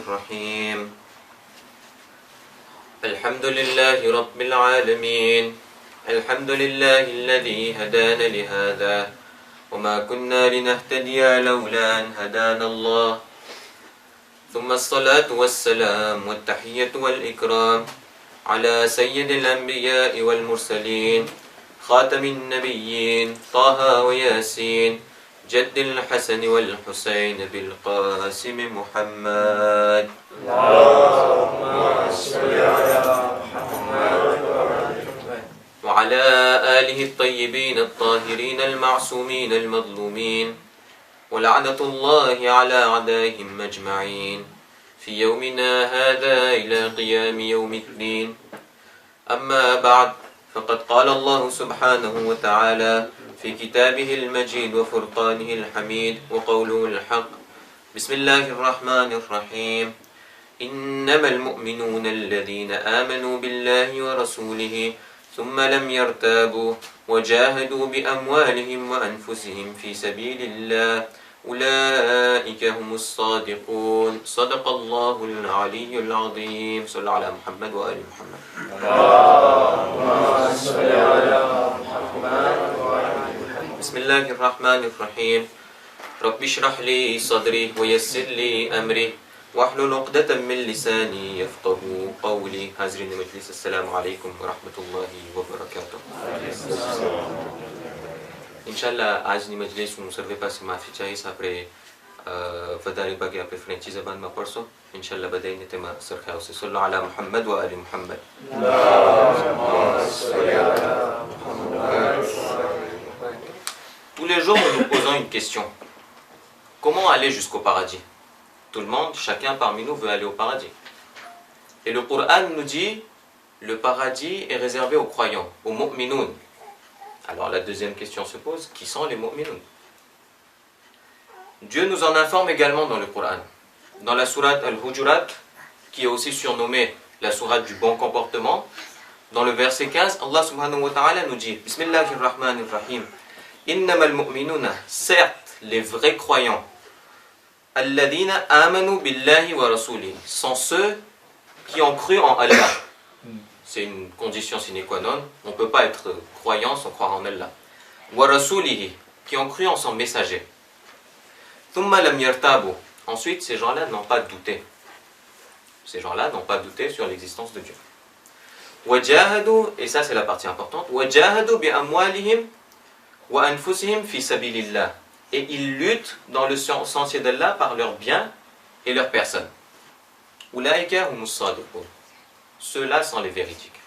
الرحيم الحمد لله رب العالمين الحمد لله الذي هدانا لهذا وما كنا لنهتدي لولا أن هدانا الله ثم الصلاة والسلام والتحية والإكرام على سيد الأنبياء والمرسلين خاتم النبيين طه وياسين جد الحسن والحسين بالقاسم محمد اللهم صل على محمد وعلى آله الطيبين الطاهرين المعصومين المظلومين ولعنة الله على أعدائهم أجمعين في يومنا هذا إلى قيام يوم الدين أما بعد فقد قال الله سبحانه وتعالى في كتابه المجيد وفرقانه الحميد وقوله الحق بسم الله الرحمن الرحيم إنما المؤمنون الذين آمنوا بالله ورسوله ثم لم يرتابوا وجاهدوا بأموالهم وأنفسهم في سبيل الله أولئك هم الصادقون صدق الله العلي العظيم صلى على محمد وآل محمد اللهم صل على محمد بسم الله الرحمن الرحيم رب اشرح لي صدري ويسر لي أمري واحلل عقدة من لساني يفقه قولي. حاضرین مجلس السلام علیکم و رحمت الله و برکاته. Inch'Allah, આજની મજલિસ હું સર્વે પાસે માફી ચાહીશ. આપણે વધારે ભાગે આપણે ફ્રેન્ચી જબાનમાં પડશો. ઇન્શાલ્લાહ બધાને તેમાં સરખા આવશે. સલ્લુ અલા મુહમ્મદ વ આલી Muhammad. Tous les jours, nous nous posons une question. Comment aller jusqu'au paradis? Tout le monde, chacun parmi nous veut aller au paradis. Et le Coran nous dit, le paradis est réservé aux croyants, aux mu'minoun. Alors la deuxième question se pose, qui sont les mu'minoun? Dieu nous en informe également dans le Coran. Dans la sourate Al-Hujurat, qui est aussi surnommée la sourate du bon comportement, dans le verset 15, Allah subhanahu wa ta'ala nous dit, Bismillahirrahmanirrahim, Innamal mu'minuna, certes, les vrais croyants, Alladina amanu billahi wa rasulihi, sont ceux qui ont cru en Allah. C'est une condition sine qua non. On ne peut pas être croyant sans croire en Allah. Wa rasulihi, qui ont cru en son messager. Thumma lam yartabu. Ensuite, ces gens-là n'ont pas douté. Ces gens-là n'ont pas douté sur l'existence de Dieu. Wajahadu, et ça c'est la partie importante. Wajahadu bi amwalihim wa anfusihim fi sabilillah. Et ils luttent dans le sentier d'Allah par leurs biens et leurs personnes. Ulaika humus sadiqun. Ceux-là sont les véridiques.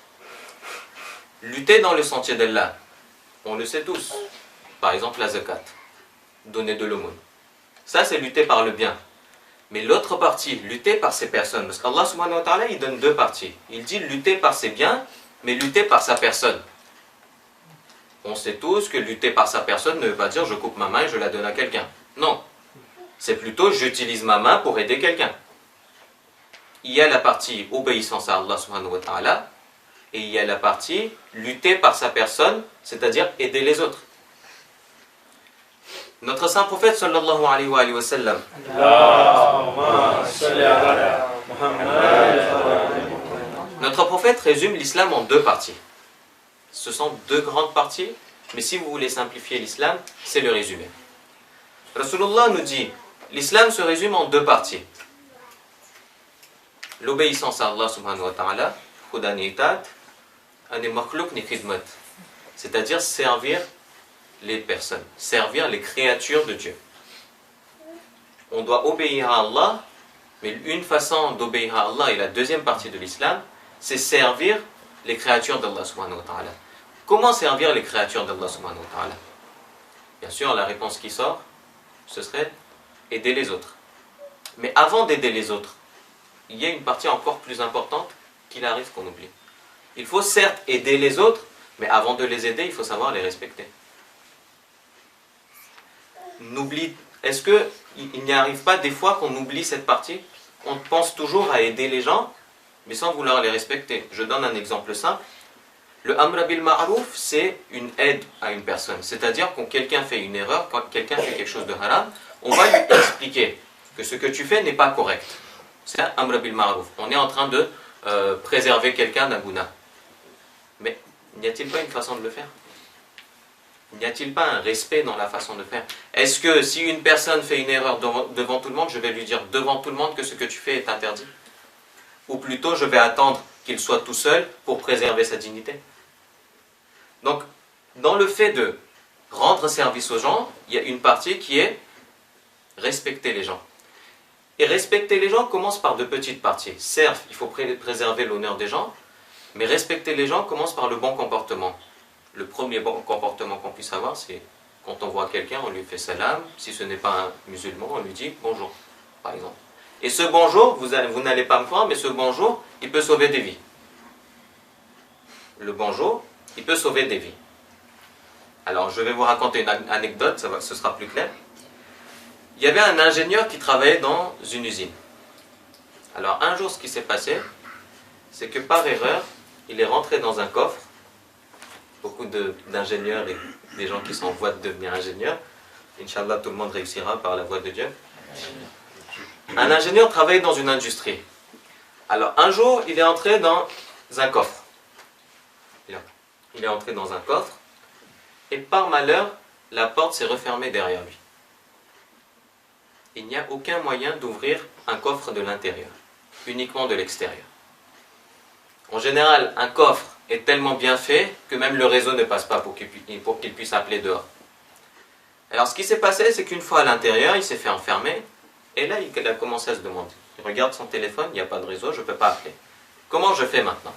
Lutter dans le sentier d'Allah, on le sait tous. Par exemple la zakat, donner de l'aumône. Ça c'est lutter par le bien. Mais l'autre partie, lutter par ses personnes. Parce qu'Allah subhanahu wa ta'ala, il donne deux parties. Il dit lutter par ses biens, mais lutter par sa personne. On sait tous que lutter par sa personne ne veut pas dire je coupe ma main et je la donne à quelqu'un. Non. C'est plutôt j'utilise ma main pour aider quelqu'un. Il y a la partie obéissance à Allah subhanahu wa ta'ala et il y a la partie lutter par sa personne, c'est-à-dire aider les autres. Notre saint prophète sallallahu alayhi wa sallam, notre prophète résume l'islam en deux parties. Ce sont deux grandes parties, mais si vous voulez simplifier l'islam, c'est le résumé. Rasulullah nous dit, l'islam se résume en deux parties. L'obéissance à Allah subhanahu wa ta'ala, c'est-à-dire servir les personnes, servir les créatures de Dieu. On doit obéir à Allah, mais une façon d'obéir à Allah, et la deuxième partie de l'islam, c'est servir les créatures d'Allah subhanahu wa ta'ala. Comment servir les créatures d'Allah subhanahu wa ta'ala? Bien sûr, la réponse qui sort, ce serait aider les autres. Mais avant d'aider les autres, il y a une partie encore plus importante qu'il arrive qu'on oublie. Il faut certes aider les autres, mais avant de les aider, il faut savoir les respecter. Est-ce qu'il n'y arrive pas des fois qu'on oublie cette partie? On pense toujours à aider les gens, mais sans vouloir les respecter. Je donne un exemple simple. Le amr bil ma'ruf, c'est une aide à une personne. C'est-à-dire quand quelqu'un fait une erreur, quand quelqu'un fait quelque chose de haram, on va lui expliquer que ce que tu fais n'est pas correct. C'est un amr bil ma'ruf. On est en train de préserver quelqu'un d'un guna. Mais n'y a-t-il pas une façon de le faire? N'y a-t-il pas un respect dans la façon de faire? Est-ce que si une personne fait une erreur devant tout le monde, je vais lui dire devant tout le monde que ce que tu fais est interdit? Ou plutôt, je vais attendre qu'il soit tout seul pour préserver sa dignité? Donc, dans le fait de rendre service aux gens, il y a une partie qui est respecter les gens. Et respecter les gens commence par de petites parties. Certes, il faut préserver l'honneur des gens, mais respecter les gens commence par le bon comportement. Le premier bon comportement qu'on puisse avoir, c'est quand on voit quelqu'un, on lui fait salam. Si ce n'est pas un musulman, on lui dit bonjour, par exemple. Et ce bonjour, vous n'allez pas me croire, mais ce bonjour, il peut sauver des vies. Le bonjour, il peut sauver des vies. Alors, je vais vous raconter une anecdote, ce sera plus clair. Il y avait un ingénieur qui travaillait dans une usine. Alors, un jour, ce qui s'est passé, c'est que par erreur, il est rentré dans un coffre. Beaucoup d'ingénieurs et des gens qui sont en voie de devenir ingénieurs. Inch'Allah, tout le monde réussira par la voie de Dieu. Un ingénieur travaille dans une industrie. Alors, un jour, il est entré dans un coffre. Il est entré dans un coffre. Et par malheur, la porte s'est refermée derrière lui. Il n'y a aucun moyen d'ouvrir un coffre de l'intérieur, uniquement de l'extérieur. En général, un coffre est tellement bien fait que même le réseau ne passe pas pour qu'il puisse appeler dehors. Alors ce qui s'est passé, c'est qu'une fois à l'intérieur, il s'est fait enfermer, et là il a commencé à se demander. Il regarde son téléphone, il n'y a pas de réseau, je ne peux pas appeler. Comment je fais maintenant?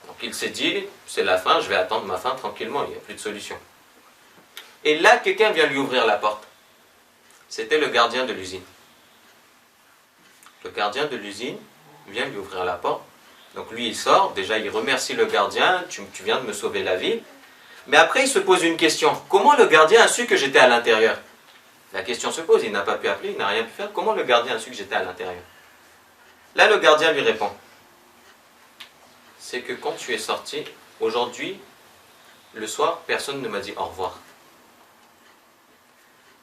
Donc il s'est dit, c'est la fin, je vais attendre ma fin tranquillement, il n'y a plus de solution. Et là, quelqu'un vient lui ouvrir la porte. C'était le gardien de l'usine. Le gardien de l'usine vient lui ouvrir la porte. Donc lui, il sort. Déjà, il remercie le gardien. Tu viens de me sauver la vie. Mais après, il se pose une question. Comment le gardien a su que j'étais à l'intérieur? La question se pose. Il n'a pas pu appeler, il n'a rien pu faire. Comment le gardien a su que j'étais à l'intérieur? Là, le gardien lui répond. C'est que quand tu es sorti, aujourd'hui, le soir, personne ne m'a dit au revoir.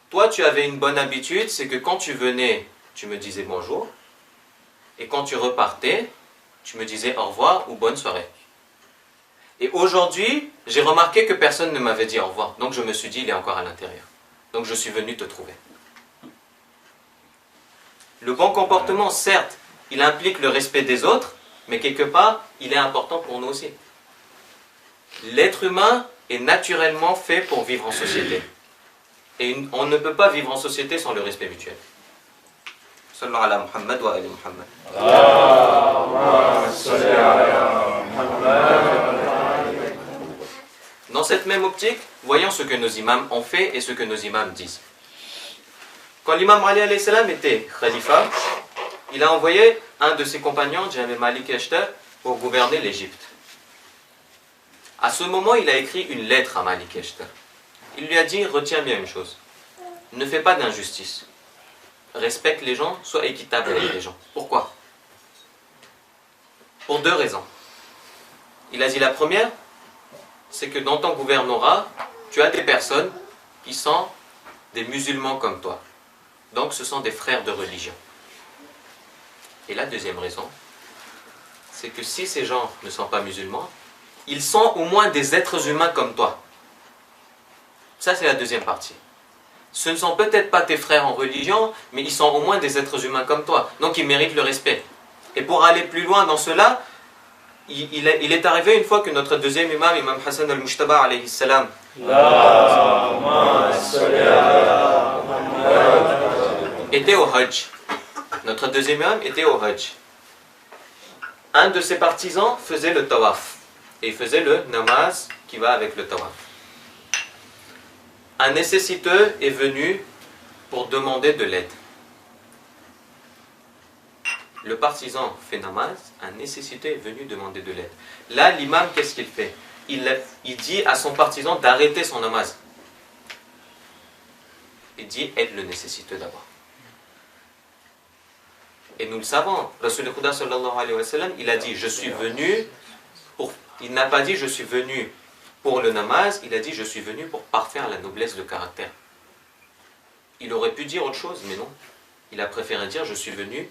Toi, tu avais une bonne habitude, c'est que quand tu venais, tu me disais bonjour. Et quand tu repartais, tu me disais au revoir ou bonne soirée. Et aujourd'hui, j'ai remarqué que personne ne m'avait dit au revoir. Donc je me suis dit, il est encore à l'intérieur. Donc je suis venu te trouver. Le bon comportement, certes, il implique le respect des autres, mais quelque part, il est important pour nous aussi. L'être humain est naturellement fait pour vivre en société. Et on ne peut pas vivre en société sans le respect mutuel. Sallallahu ala Muhammad wa ali Muhammad. Dans cette même optique, voyons ce que nos imams ont fait et ce que nos imams disent. Quand l'imam Ali alayhi salam était khalifa, il a envoyé un de ses compagnons, Jamil Malik Ashtar, pour gouverner l'Égypte. À ce moment, il a écrit une lettre à Malik Ashtar. Il lui a dit, retiens bien une chose, ne fais pas d'injustice. Respecte les gens, sois équitable avec les gens. Pourquoi? Pour deux raisons. Il a dit la première, c'est que dans ton gouvernorat, tu as des personnes qui sont des musulmans comme toi. Donc ce sont des frères de religion. Et la deuxième raison, c'est que si ces gens ne sont pas musulmans, ils sont au moins des êtres humains comme toi. Ça c'est la deuxième partie. Ce ne sont peut-être pas tes frères en religion, mais ils sont au moins des êtres humains comme toi. Donc ils méritent le respect. Et pour aller plus loin dans cela, il est arrivé une fois que notre deuxième imam, Imam Hassan al-Mushtaba alayhi salam, était au Hajj. Notre deuxième imam était au Hajj. Un de ses partisans faisait le tawaf. Et il faisait le namaz qui va avec le tawaf. Un nécessiteux est venu pour demander de l'aide. Le partisan fait namaz, un nécessiteux est venu demander de l'aide. Là, l'imam, qu'est-ce qu'il fait? Il dit à son partisan d'arrêter son namaz. Il dit, aide le nécessiteux d'abord. Et nous le savons, Rasulullah sallallahu alayhi wa sallam, il a dit, je suis venu pour... Il n'a pas dit, je suis venu pour le namaz, il a dit, je suis venu pour parfaire la noblesse de caractère. Il aurait pu dire autre chose, mais non. Il a préféré dire je suis venu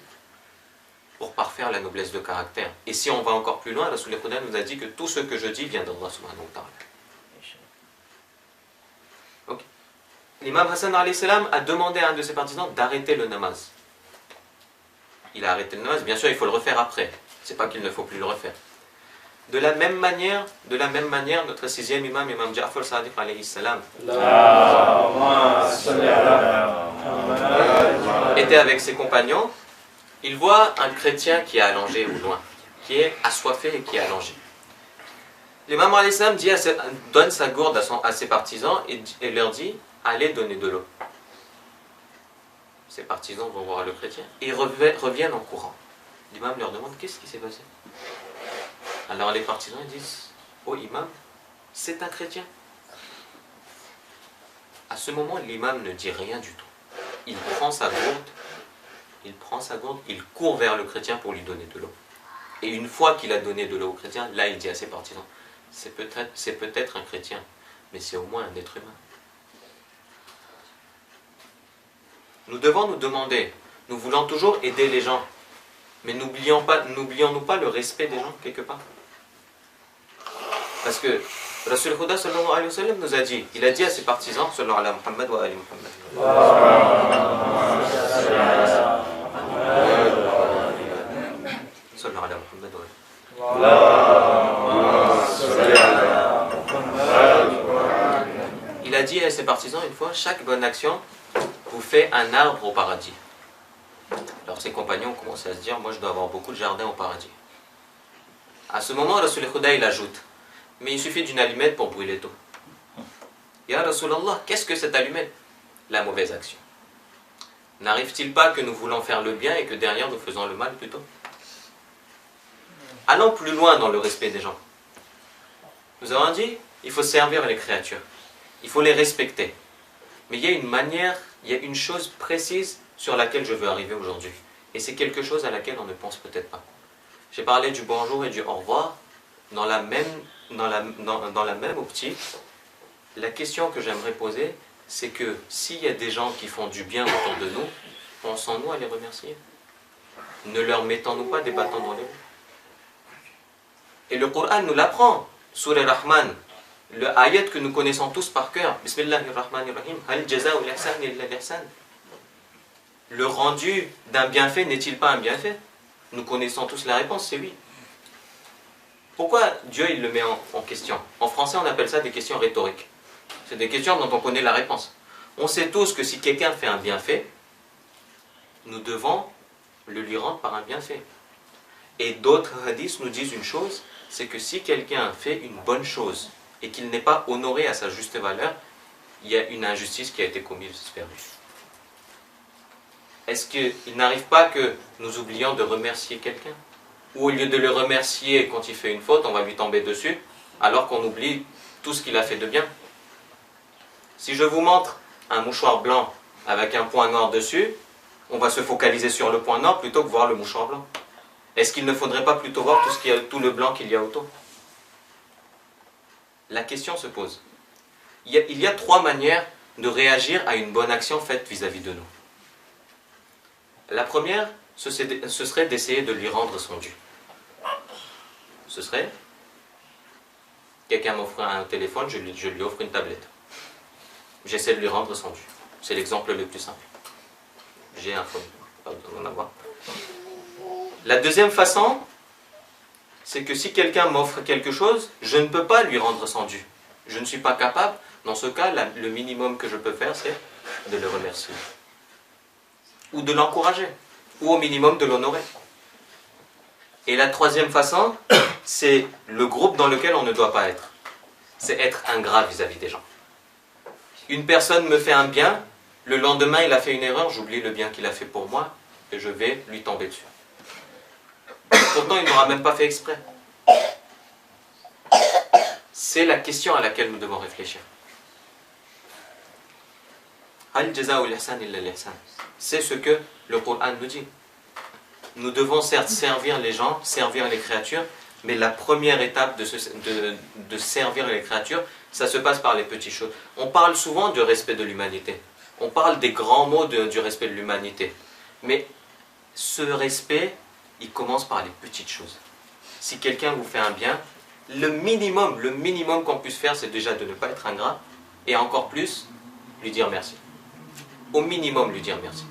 pour parfaire la noblesse de caractère. Et si on va encore plus loin, Rasul al-Huda nous a dit que tout ce que je dis vient d'Allah subhanahu wa ta'ala. Okay. L'imam Hassan alayhi salam a demandé à un de ses partisans d'arrêter le namaz. Il a arrêté le namaz, bien sûr il faut le refaire après. C'est pas qu'il ne faut plus le refaire. De la même manière, notre sixième imam, Imam Ja'far Sadiq alayhi salam, était avec ses compagnons. Il voit un chrétien qui est allongé au loin, qui est assoiffé et qui est allongé. L'imam alayhi salam donne sa gourde à ses partisans et leur dit allez donner de l'eau. Ses partisans vont voir le chrétien et ils reviennent en courant. L'imam leur demande qu'est-ce qui s'est passé. Alors les partisans disent oh imam, c'est un chrétien. À ce moment, l'imam ne dit rien du tout. Il prend sa gourde, il court vers le chrétien pour lui donner de l'eau. Et une fois qu'il a donné de l'eau au chrétien, là il dit à ses partisans c'est peut-être un chrétien, mais c'est au moins un être humain. Nous devons nous demander, nous voulons toujours aider les gens, mais n'oublions-nous pas le respect des gens quelque part. Parce que Rasul Huda sallallahu alayhi wa sallam nous a dit, il a dit à ses partisans, sallallahu alayhi wa Muhammad wa ali Muhammad. Sallallahu alayhi wa Muhammad. Il a dit à ses partisans une fois, chaque bonne action vous fait un arbre au paradis. Alors ses compagnons ont commencé à se dire, moi je dois avoir beaucoup de jardins au paradis. À ce moment, Rasul Huda il ajoute, mais il suffit d'une allumette pour brûler tout. Ya Rasulallah, qu'est-ce que cette allumette? La mauvaise action. N'arrive-t-il pas que nous voulons faire le bien et que derrière nous faisons le mal plutôt? Allons plus loin dans le respect des gens. Nous avons dit, il faut servir les créatures. Il faut les respecter. Mais il y a une manière, il y a une chose précise sur laquelle je veux arriver aujourd'hui. Et c'est quelque chose à laquelle on ne pense peut-être pas. J'ai parlé du bonjour et du au revoir. Dans la même optique, la question que j'aimerais poser, c'est que s'il y a des gens qui font du bien autour de nous, pensons-nous à les remercier? Ne leur mettons-nous pas des bâtons dans les roues? Et le Coran nous l'apprend. Surah Rahman, le ayat que nous connaissons tous par cœur. Bismillahirrahmanirrahim. Hal jaza'u l'ihsan illa l'ihsan. Le rendu d'un bienfait n'est-il pas un bienfait? Nous connaissons tous la réponse, c'est oui. Pourquoi Dieu il le met en question? En français on appelle ça des questions rhétoriques. C'est des questions dont on connaît la réponse. On sait tous que si quelqu'un fait un bienfait, nous devons le lui rendre par un bienfait. Et d'autres hadiths nous disent une chose, c'est que si quelqu'un fait une bonne chose et qu'il n'est pas honoré à sa juste valeur, il y a une injustice qui a été commise vers lui. Est-ce qu'il n'arrive pas que nous oublions de remercier quelqu'un? Ou au lieu de le remercier quand il fait une faute, on va lui tomber dessus, alors qu'on oublie tout ce qu'il a fait de bien. Si je vous montre un mouchoir blanc avec un point noir dessus, on va se focaliser sur le point noir plutôt que voir le mouchoir blanc. Est-ce qu'il ne faudrait pas plutôt voir tout le blanc qu'il y a autour? La question se pose. Il y a trois manières de réagir à une bonne action faite vis-à-vis de nous. La première, ce serait d'essayer de lui rendre son dû. Ce serait, quelqu'un m'offre un téléphone, je lui offre une tablette. J'essaie de lui rendre son dû. C'est l'exemple le plus simple. J'ai un phone, pas besoin d'en avoir. La deuxième façon, c'est que si quelqu'un m'offre quelque chose, je ne peux pas lui rendre son dû. Je ne suis pas capable. Dans ce cas, le minimum que je peux faire, c'est de le remercier. Ou de l'encourager. Ou au minimum de l'honorer. Et la troisième façon, c'est le groupe dans lequel on ne doit pas être. C'est être ingrat vis-à-vis des gens. Une personne me fait un bien, le lendemain il a fait une erreur, j'oublie le bien qu'il a fait pour moi, et je vais lui tomber dessus. Pourtant il n'aura même pas fait exprès. C'est la question à laquelle nous devons réfléchir. Hal jaza'u l'ihsan illa l'ihsan. C'est ce que le Coran nous dit. Nous devons certes servir les gens, servir les créatures, mais la première étape de servir les créatures, ça se passe par les petites choses. On parle souvent du respect de l'humanité. On parle des grands mots du respect de l'humanité. Mais ce respect, il commence par les petites choses. Si quelqu'un vous fait un bien, le minimum qu'on puisse faire, c'est déjà de ne pas être ingrat, et encore plus, lui dire merci. Au minimum, lui dire merci.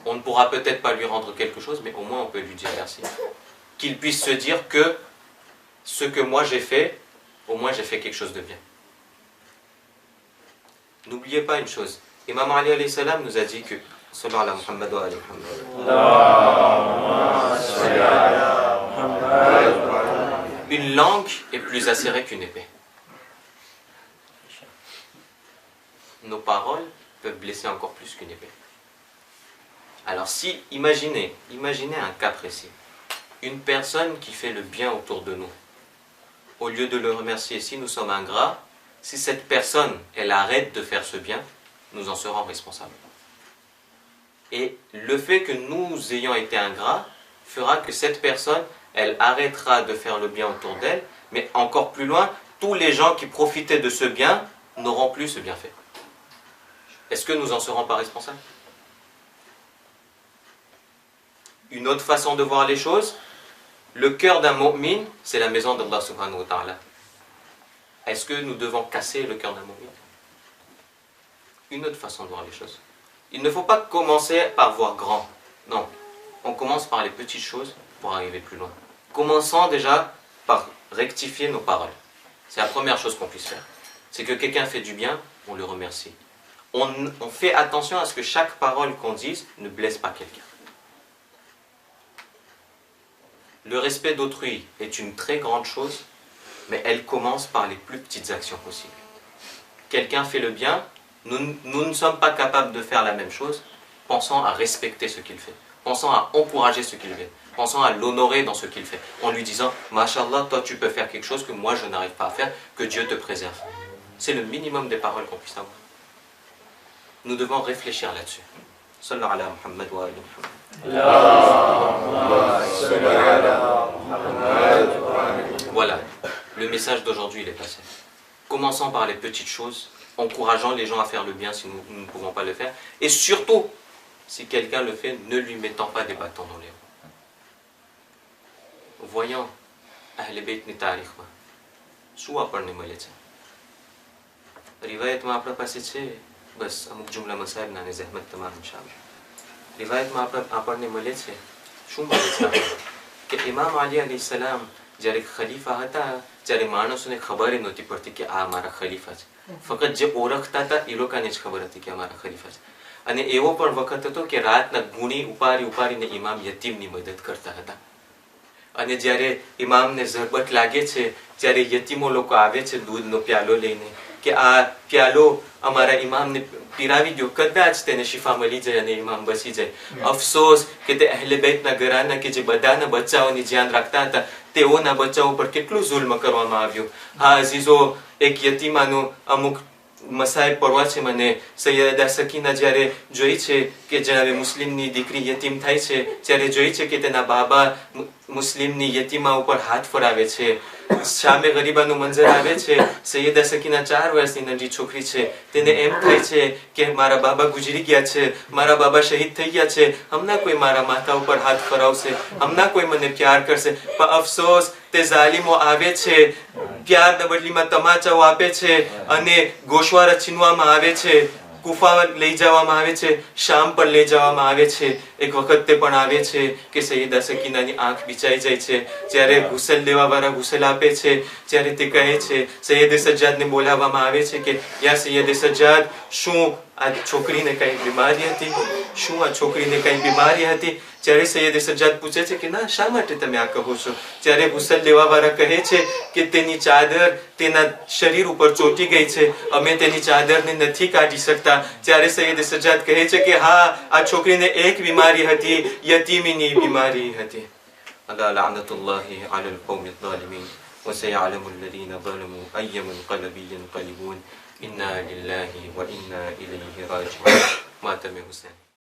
On ne pourra peut-être pas lui rendre quelque chose, mais au moins on peut lui dire merci. Qu'il puisse se dire que ce que moi j'ai fait, au moins j'ai fait quelque chose de bien. N'oubliez pas une chose. Imam Ali alayhi salam nous a dit que sallallahu alayhi Muhammad wa alayhi Muhammad. Une langue est plus acérée qu'une épée. Nos paroles peuvent blesser encore plus qu'une épée. Alors si, imaginez un cas précis. Une personne qui fait le bien autour de nous. Au lieu de le remercier, si nous sommes ingrats, si cette personne, elle arrête de faire ce bien, nous en serons responsables. Et le fait que nous ayons été ingrats fera que cette personne, elle arrêtera de faire le bien autour d'elle, mais encore plus loin, tous les gens qui profitaient de ce bien n'auront plus ce bienfait. Est-ce que nous en serons pas responsables? Une autre façon de voir les choses, le cœur d'un mu'min, c'est la maison d'Allah subhanahu wa ta'ala. Est-ce que nous devons casser le cœur d'un mu'min? Une autre façon de voir les choses. Il ne faut pas commencer par voir grand. Non, on commence par les petites choses pour arriver plus loin. Commençons déjà par rectifier nos paroles. C'est la première chose qu'on puisse faire. C'est que quelqu'un fait du bien, on le remercie. On fait attention à ce que chaque parole qu'on dise ne blesse pas quelqu'un. Le respect d'autrui est une très grande chose, mais elle commence par les plus petites actions possibles. Quelqu'un fait le bien, nous ne sommes pas capables de faire la même chose, pensons à respecter ce qu'il fait, pensons à encourager ce qu'il fait, pensons à l'honorer dans ce qu'il fait, en lui disant « Masha'Allah, toi tu peux faire quelque chose que moi je n'arrive pas à faire, que Dieu te préserve. » C'est le minimum des paroles qu'on puisse avoir. Nous devons réfléchir là-dessus. Sallallahu ala Muhammad wa alayhi Muhammad. Voilà, le message d'aujourd'hui il est passé. Commençons par les petites choses, encourageant les gens à faire le bien si nous ne pouvons pas le faire. Et surtout, si quelqu'un le fait, ne lui mettant pas des bâtons dans les roues. Voyons, Ahl Bayt ni tarikh ma. શું આપણને મળે છે? રિવાયતમાં આપણે પાસે છે બસ અમુક જુમલા મસાઇબના ને zahmat તમામ શામિલ. રિવાયતમાં આપણને મળે છે શું મળે છે કે ઇમામ અલી અલૈહિ સલામ જ્યારે ખલીફા હતા ત્યારે માણસોને ખબર જ નહોતી પડતી કે આ અમારા ખલીફા છે. ફક્ત જે ઓળખતા હતા એ લોકોને જ ખબર હતી કે અમારા ખલીફા છે. અને એવો પણ વખત હતો કે રાતના ગુણી ઉપાડીને ઇમામ યતીમની મદદ કરતા હતા. અને જ્યારે ઇમામને ઝરબત લાગે છે ત્યારે યતીમો લોકો આવે છે દૂધનો પ્યાલો લઈને કે આ પ્યાલો અમારા ઇમામને પીરાવી દો, કદાચ તેને શિફા મળી જાય અને ઇમામ બચી જાય. અફસોસ કે તે અહેલે બેતના ઘરાના કે જે બધાના બચ્ચાઓની ધ્યાન રાખતા હતા તેઓના બચ્ચાઓ પર કેટલું જુલ્મ કરવામાં આવ્યું. હા અઝીઝો, એક યતીમાનો અમુક મસાઈબ પડવા છે મને. સૈયદા સકીના જ્યારે જોઈ છે કે જ્યારે મુસ્લિમની દીકરી યતીમ થાય છે ત્યારે જોઈ છે કે તેના બાબા મુસ્લિમની યતીમા ઉપર હાથ ફરાવે છે. સામે ગરીબાનું મંજર આવે છે. સૈયદા સકીના 4 વર્ષની નાની છોકરી છે, તેને એમ થાય છે કે મારા બાબા ગુજરી ગયા છે, મારા બાબા શહીદ થઈ ગયા છે, હમણાં કોઈ મારા માથા ઉપર હાથ ફરાવશે, હમણાં કોઈ મને પ્યાર કરશે. પણ અફસોસ તે ઝાલિમો આવે છે, પ્યારના બદલીમાં તમાચાઓ આપે છે અને ગોશવારા છીનવામાં આવે છે, કુફા લઈ જવામાં આવે છે, શામ પર લઈ જવામાં આવે છે. એક વખત તે પણ આવે છે કે સૈયદા સકીનાની આંખ બિચાઈ જાય છે. જ્યારે ગુસલ લેવાવાળા ગુસલ આપે છે ત્યારે તે કહે છે, સૈયદે સજ્જાદને બોલાવવામાં આવે છે કે યા સૈયદે સજ્જાદ, શું આ છોકરીને કઈ બીમારી હતી? શું આ છોકરીને કઈ બીમારી હતી? ત્યારે સૈયદે સજ્જાદ પૂછે છે કે ના, શા માટે તમે આ કહો છો? ત્યારે ગુસલ લેવાવાળા કહે છે કે તેની ચાદર તેના શરીર ઉપર ચોંટી ગઈ છે, અમે તેની ચાદરને નથી કાઢી શકતા. ત્યારે સૈયદે સજ્જાદ કહે છે કે હા, આ છોકરીને એક બીમારી હતી, યતીમીની બીમારી હતી. અલા લઅનતુલ્લાહિ અલલ કૌમિ ઝાલિમીન وسيعلم الذين ظلموا أي منقلب ينقلبون إنا لله وإنا إليه راجعون. ماتم حسين.